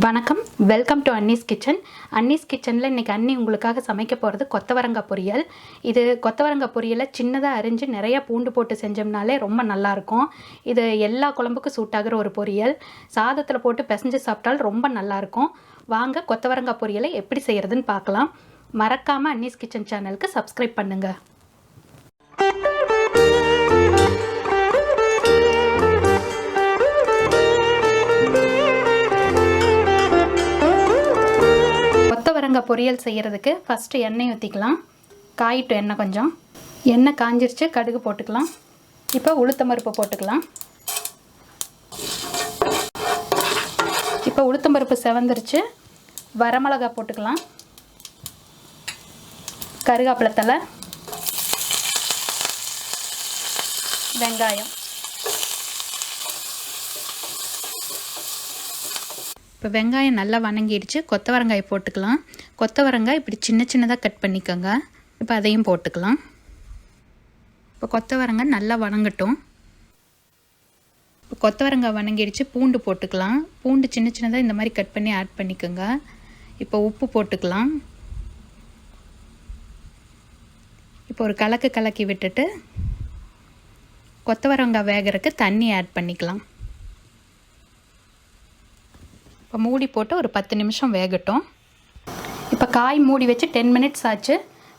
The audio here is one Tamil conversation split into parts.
வணக்கம், welcome to Annie's kitchen. Annie's கிச்சனில் இன்றைக்கி அண்ணி உங்களுக்காக சமைக்க போகிறது கொத்தவரங்காய் பொரியல். இது கொத்தவரங்காய் பொரியலை சின்னதாக அரிஞ்சு நிறையா பூண்டு போட்டு செஞ்சோம்னாலே ரொம்ப நல்லாயிருக்கும். இது எல்லா குழம்புக்கும் சூட் ஆகிற ஒரு பொரியல். சாதத்தில் போட்டு பிசைஞ்சு சாப்பிட்டால் ரொம்ப நல்லாயிருக்கும். வாங்க கொத்தவரங்காய் பொரியலை எப்படி செய்கிறதுன்னு பார்க்கலாம். மறக்காமல் அன்னீஸ் கிச்சன் சேனலுக்கு சப்ஸ்கிரைப் பண்ணுங்கள். கொத்தவரங்காய் பொரியல் செய்கிறதுக்கு ஃபஸ்ட்டு எண்ணெய் ஊற்றிக்கலாம். காயிட்டு எண்ணெய் கொஞ்சம். எண்ணெய் காஞ்சிருச்சு, கடுகு போட்டுக்கலாம். இப்போ உளுத்தம்பருப்பு போட்டுக்கலாம். இப்போ உளுத்தம்பருப்பு செவந்துருச்சு, வரமிளகா போட்டுக்கலாம். கருவேப்பிலை தழை, வெங்காயம். இப்போ வெங்காயம் நல்லா வணங்கிடுச்சு, கொத்தவரங்காய் போட்டுக்கலாம். கொத்தவரங்காய் இப்படி சின்ன சின்னதாக கட் பண்ணிக்கோங்க. இப்போ அதையும் போட்டுக்கலாம். இப்போ கொத்தவரங்காய் நல்லா வணங்கட்டும். இப்போ கொத்தவரங்காய் வணங்கிடுச்சு, பூண்டு போட்டுக்கலாம். பூண்டு சின்ன சின்னதாக இந்த மாதிரி கட் பண்ணி ஆட் பண்ணிக்கோங்க. இப்போ உப்பு போட்டுக்கலாம். இப்போ ஒரு கலக்கி விட்டுட்டு கொத்தவரங்காய் வேகிறதுக்கு தண்ணி ஆட் பண்ணிக்கலாம். இப்போ மூடி போட்டு ஒரு 10 நிமிஷம் வேகட்டும். இப்போ காய் மூடி வச்சு 10 மினிட்ஸ் ஆச்சு.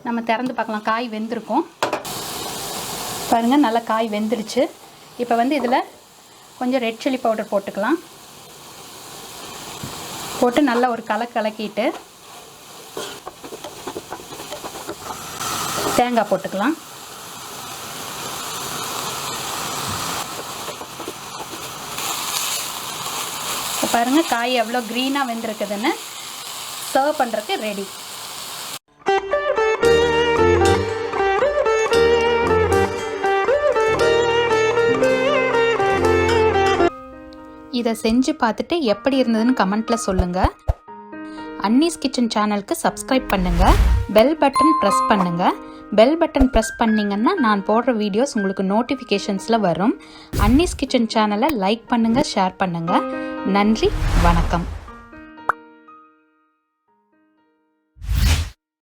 நம்ம திறந்து பார்க்கலாம். காய் வெந்திருக்கும் பாருங்கள், நல்லா காய் வெந்துருச்சு. இப்போ இதில் கொஞ்சம் ரெட் சில்லி பவுடர் போட்டுக்கலாம். போட்டு நல்லா ஒரு கலக்கிட்டு தேங்காய் போட்டுக்கலாம். இப்போ பாருங்கள் காய் எவ்வளோ க்ரீனாக வெந்திருக்குதுன்னு. சர்வ் பண்ணுறதுக்கு ரெடி. இதை செஞ்சு பார்த்துட்டு எப்படி இருந்ததுன்னு கமெண்ட்டில் சொல்லுங்கள். அன்னீஸ் கிச்சன் சேனலுக்கு சப்ஸ்கிரைப் பண்ணுங்கள். பெல் பட்டன் ப்ரெஸ் பண்ணுங்கள். பெல் பட்டன் ப்ரெஸ் பண்ணிங்கன்னா நான் போடுற வீடியோஸ் உங்களுக்கு நோட்டிஃபிகேஷன்ஸில் வரும். அன்னீஸ் கிச்சன் சேனலை லைக் பண்ணுங்கள், ஷேர் பண்ணுங்கள். நன்றி, வணக்கம்.